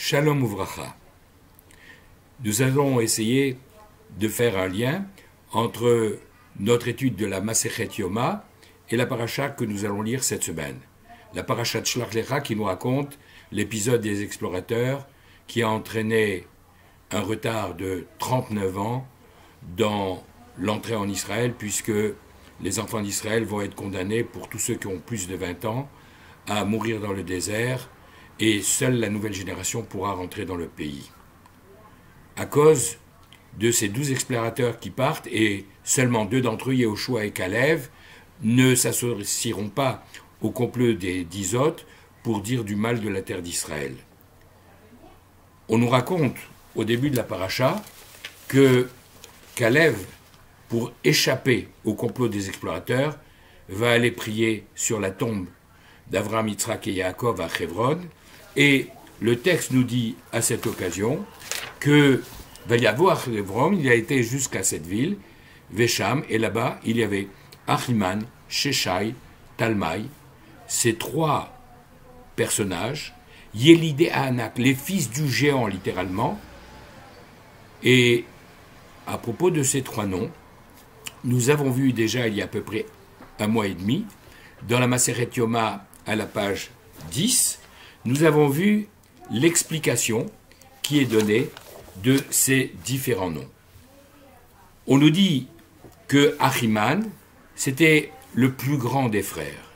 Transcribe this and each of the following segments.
Shalom Uvracha. Nous allons essayer de faire un lien entre notre étude de la Masechet Yoma et la paracha que nous allons lire cette semaine. La paracha de Shlach Lecha qui nous raconte l'épisode des explorateurs qui a entraîné un retard de 39 ans dans l'entrée en Israël, puisque les enfants d'Israël vont être condamnés, pour tous ceux qui ont plus de 20 ans, à mourir dans le désert, et seule la nouvelle génération pourra rentrer dans le pays. À cause de ces 12 explorateurs qui partent, et seulement 2 d'entre eux, Yehoshua et Kalev, ne s'associeront pas au complot des 10 autres pour dire du mal de la terre d'Israël. On nous raconte, au début de la paracha, que Kalev, pour échapper au complot des explorateurs, va aller prier sur la tombe d'Avraham, Yitzhak et Yaakov à Hebron, et le texte nous dit à cette occasion que Vayavo à Hebron, il a été jusqu'à cette ville, Vesham, et là-bas il y avait Achiman, Sheshai, Talmai, ces 3 personnages, Yélidé Anak, les fils du géant littéralement, et à propos de ces 3 noms, nous avons vu déjà il y a à peu près 1 mois et demi, dans la Masechet Yoma à la page 10, nous avons vu l'explication qui est donnée de ces différents noms. On nous dit que Achiman, c'était le plus grand des frères,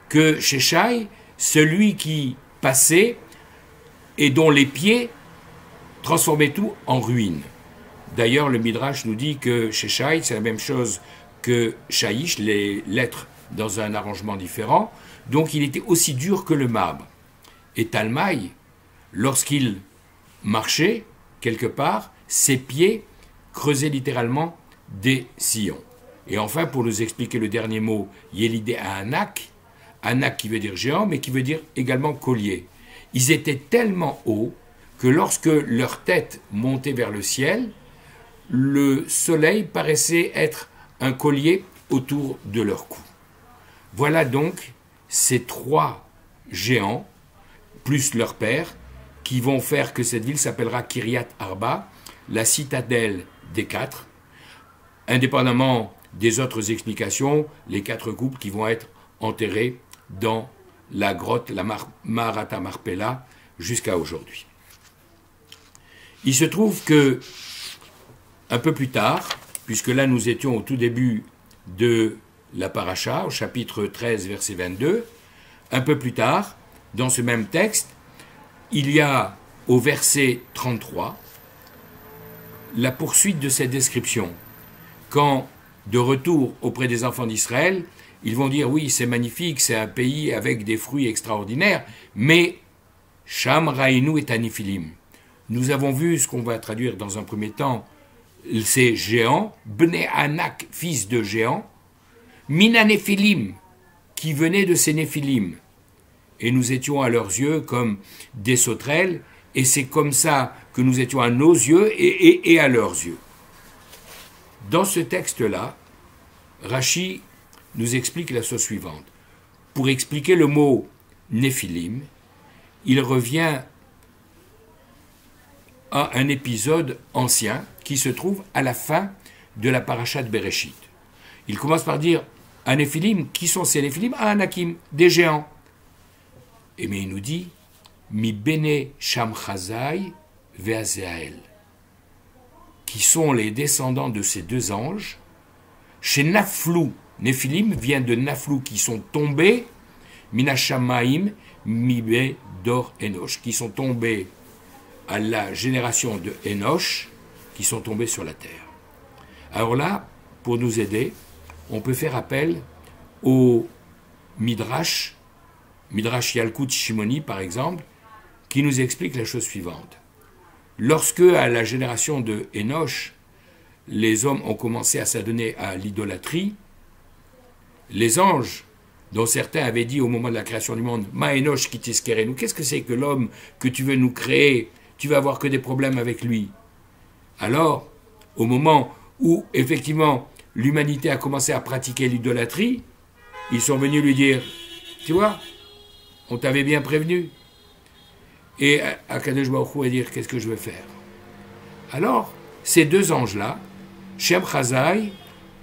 que Sheshai, celui qui passait et dont les pieds transformaient tout en ruine. D'ailleurs, le Midrash nous dit que Sheshai, c'est la même chose que Shaïch, les lettres dans un arrangement différent, donc il était aussi dur que le marbre. Et Talmai, lorsqu'il marchait quelque part, ses pieds creusaient littéralement des sillons. Et enfin, pour nous expliquer le dernier mot, Yélidé Anak, Anak qui veut dire géant, mais qui veut dire également collier. Ils étaient tellement hauts que lorsque leur tête montait vers le ciel, le soleil paraissait être un collier autour de leur cou. Voilà donc ces 3 géants, plus leur père, qui vont faire que cette ville s'appellera Kiryat Arba, la citadelle des 4, indépendamment des autres explications, les 4 couples qui vont être enterrés dans la grotte, la Maharata Marpella, jusqu'à aujourd'hui. Il se trouve que, un peu plus tard, puisque là nous étions au tout début de la paracha, au chapitre 13, verset 22, un peu plus tard, dans ce même texte, il y a au verset 33 la poursuite de cette description. Quand, de retour auprès des enfants d'Israël, ils vont dire oui, c'est magnifique, c'est un pays avec des fruits extraordinaires, mais Sham Raïnou et Aniphilim. Nous avons vu ce qu'on va traduire dans un premier temps, ces géants, Bnei Anak, fils de géants, Mina Néphilim, qui venaient de ces Néphilim. Et nous étions à leurs yeux comme des sauterelles, et c'est comme ça que nous étions à nos yeux et à leurs yeux. Dans ce texte-là, Rashi nous explique la chose suivante. Pour expliquer le mot Néphilim, il revient à un épisode ancien qui se trouve à la fin de la paracha de Bereshit. Il commence par dire à Néphilim, qui sont ces Néphilim? À Anakim, des géants. Et mais il nous dit Mi bene Shamchazai ve'Azael, qui sont les descendants de ces 2 anges. Chez Naflou, Néphilim vient de Naflou, qui sont tombés, Minashamaim, Mibe Dor Enosh, qui sont tombés à la génération de Enosh, qui sont tombés sur la terre. Alors là, pour nous aider, on peut faire appel au Midrash Yalkut Shimoni par exemple, qui nous explique la chose suivante. Lorsque, à la génération de Enosh, les hommes ont commencé à s'adonner à l'idolâtrie, les anges, dont certains avaient dit au moment de la création du monde, Ma Enosh qui t'esquerez-nous, qu'est-ce que c'est que l'homme que tu veux nous créer? Tu vas avoir que des problèmes avec lui. Alors, au moment où, effectivement, l'humanité a commencé à pratiquer l'idolâtrie, ils sont venus lui dire, tu vois, on t'avait bien prévenu. Et Akadosh Baruch Hu va dire, qu'est-ce que je vais faire? Alors, ces deux anges-là, Shem Chazai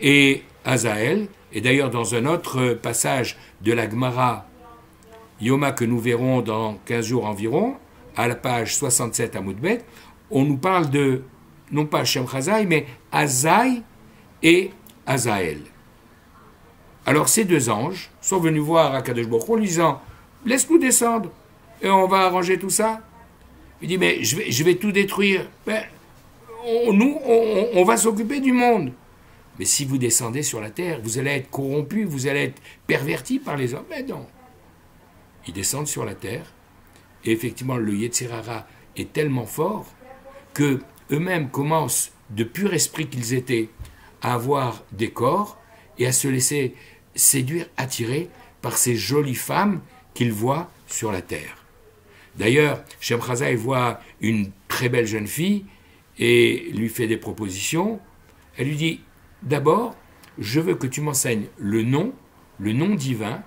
et Azaël, et d'ailleurs dans un autre passage de la Gemara, Yoma, que nous verrons dans 15 jours environ, à la page 67 à Moudbet, on nous parle de, non pas Shem Chazai, mais Azaï et Azaël. Alors ces deux anges sont venus voir Akadosh Baruch Hu en lui disant, laisse-nous descendre et on va arranger tout ça. Il dit, mais je vais tout détruire. Ben, on va s'occuper du monde. Mais si vous descendez sur la terre, vous allez être corrompus, vous allez être pervertis par les hommes. Mais non. Ils descendent sur la terre, et effectivement, le Yetzer Hara est tellement fort que eux-mêmes commencent, de pur esprit qu'ils étaient, à avoir des corps et à se laisser séduire, attirer par ces jolies femmes qu'ils voient sur la terre. D'ailleurs, Shem Chazai voit une très belle jeune fille et lui fait des propositions. Elle lui dit, d'abord, je veux que tu m'enseignes le nom divin,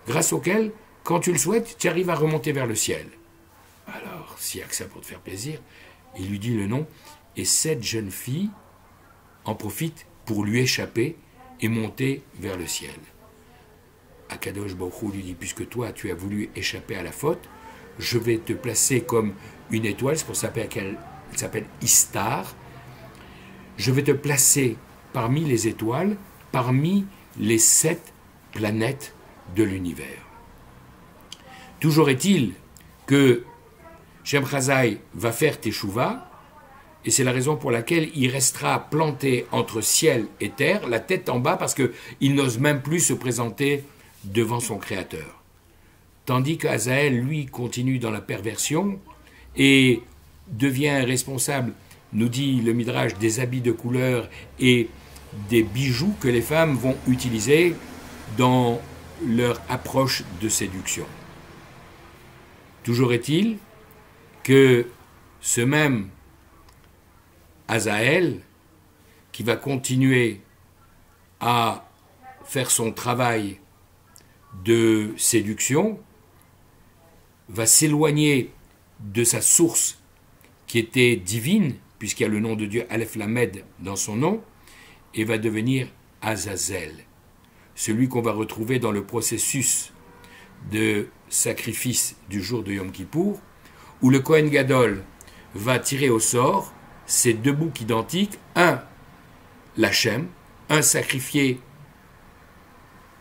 grâce auquel, quand tu le souhaites, tu arrives à remonter vers le ciel. Alors, s'il y a que ça pour te faire plaisir, il lui dit le nom, et cette jeune fille en profite pour lui échapper et monter vers le ciel. Akadosh Baruch Hu lui dit, puisque toi, tu as voulu échapper à la faute, je vais te placer comme une étoile, c'est pour ça qu'elle s'appelle Istar. Je vais te placer parmi les étoiles, parmi les 7 planètes de l'univers. Toujours est-il que Shem Chazai va faire Teshuvah, et c'est la raison pour laquelle il restera planté entre ciel et terre, la tête en bas, parce qu'il n'ose même plus se présenter devant son Créateur. Tandis qu'Azaël, lui, continue dans la perversion et devient responsable, nous dit le Midrash, des habits de couleur et des bijoux que les femmes vont utiliser dans leur approche de séduction. Toujours est-il que ce même Azaël, qui va continuer à faire son travail de séduction, va s'éloigner de sa source qui était divine, puisqu'il y a le nom de Dieu Aleph Lamed dans son nom, et va devenir Azazel, celui qu'on va retrouver dans le processus de sacrifice du jour de Yom Kippour, où le Kohen Gadol va tirer au sort ces deux boucs identiques, un l'Hachem, un sacrifié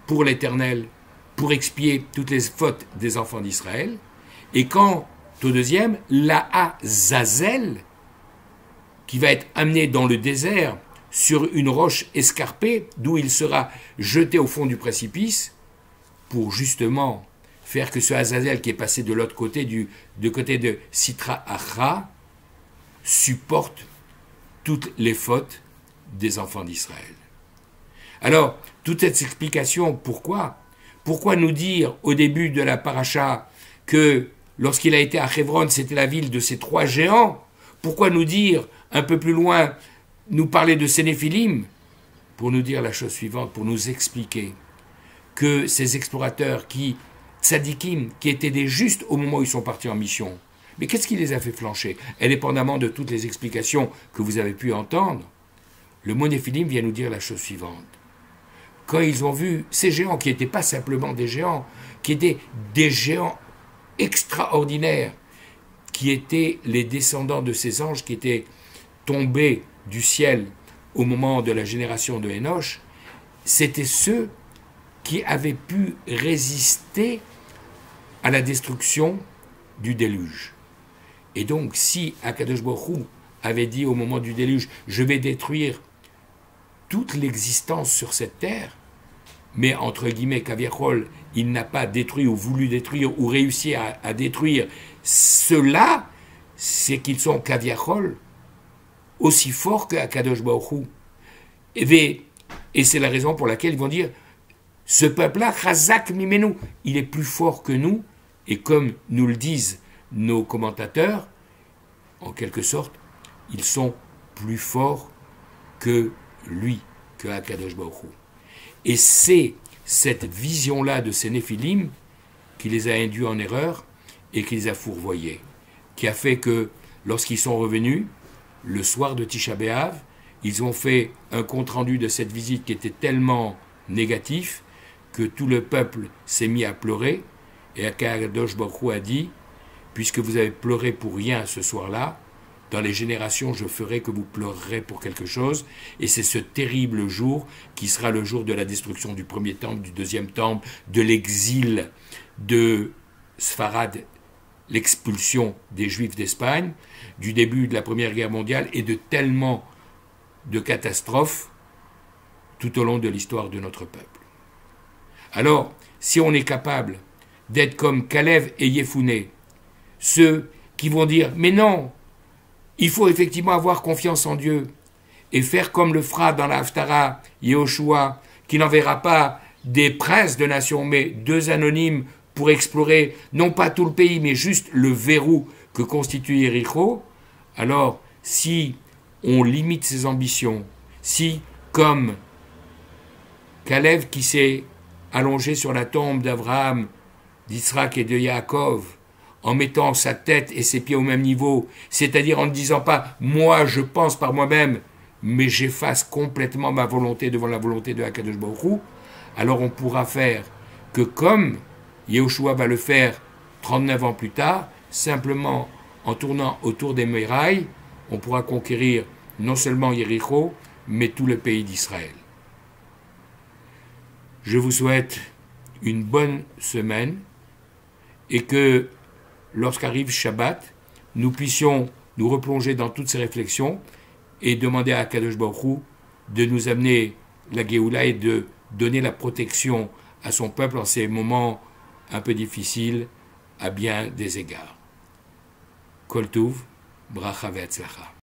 pour l'Éternel, pour expier toutes les fautes des enfants d'Israël, et quant au deuxième, l'Azazel, qui va être amené dans le désert sur une roche escarpée, d'où il sera jeté au fond du précipice, pour justement faire que ce Azazel qui est passé de l'autre côté, du côté de Sitra Achra, supporte toutes les fautes des enfants d'Israël. Alors, toute cette explication, pourquoi nous dire au début de la paracha que lorsqu'il a été à Hebron, c'était la ville de ces 3 géants? Pourquoi nous dire, un peu plus loin, nous parler de Sénéphilim? Pour nous dire la chose suivante, pour nous expliquer que ces explorateurs tzadikim, qui étaient des justes au moment où ils sont partis en mission, mais qu'est-ce qui les a fait flancher? Indépendamment de toutes les explications que vous avez pu entendre, le mot Néphilim vient nous dire la chose suivante. Quand ils ont vu ces géants, qui n'étaient pas simplement des géants, qui étaient des géants extraordinaires, qui étaient les descendants de ces anges qui étaient tombés du ciel au moment de la génération de Hénoch, c'étaient ceux qui avaient pu résister à la destruction du déluge. Et donc, si Akadosh Baruch Hu avait dit au moment du déluge, je vais détruire toute l'existence sur cette terre, mais entre guillemets, Kaviachol, il n'a pas détruit ou voulu détruire ou réussi à détruire ceux-là, c'est qu'ils sont Kaviachol aussi forts que Akadosh Baruch Hu. Et c'est la raison pour laquelle ils vont dire, ce peuple-là, Chazak Mimenu, il est plus fort que nous, et comme nous le disent nos commentateurs, en quelque sorte, ils sont plus forts que lui, que Akadosh Baruch Hu. Et c'est cette vision-là de ces Néphilim qui les a induits en erreur et qui les a fourvoyés. qui a fait que lorsqu'ils sont revenus, le soir de Tisha B'Av, ils ont fait un compte-rendu de cette visite qui était tellement négatif que tout le peuple s'est mis à pleurer. Et Akadosh Baruch Hu a dit, puisque vous avez pleuré pour rien ce soir-là, dans les générations, je ferai que vous pleurerez pour quelque chose. Et c'est ce terrible jour qui sera le jour de la destruction du premier temple, du deuxième temple, de l'exil de Sfarad, l'expulsion des Juifs d'Espagne, du début de la Première Guerre mondiale et de tellement de catastrophes tout au long de l'histoire de notre peuple. Alors, si on est capable d'être comme Kalev et Yefouné, ceux qui vont dire « Mais non, il faut effectivement avoir confiance en Dieu et faire comme le fera dans la Haftara Yehoshua, qui n'enverra pas des princes de nations, mais 2 anonymes pour explorer non pas tout le pays, mais juste le verrou que constitue Yéricho. » Alors, si on limite ses ambitions, si, comme Kalev qui s'est allongé sur la tombe d'Abraham, d'Israël et de Yaakov, en mettant sa tête et ses pieds au même niveau, c'est-à-dire en ne disant pas « moi je pense par moi-même », mais j'efface complètement ma volonté devant la volonté de Akadosh Baruch Hu, alors on pourra faire que comme Yehoshua va le faire 39 ans plus tard, simplement en tournant autour des murailles, on pourra conquérir non seulement Yéricho, mais tout le pays d'Israël. Je vous souhaite une bonne semaine et que lorsqu'arrive Shabbat, nous puissions nous replonger dans toutes ces réflexions et demander à Akadosh Baruch Hu de nous amener la Géoula et de donner la protection à son peuple en ces moments un peu difficiles à bien des égards. Kol Tuv, Bracha ve'atzlacha.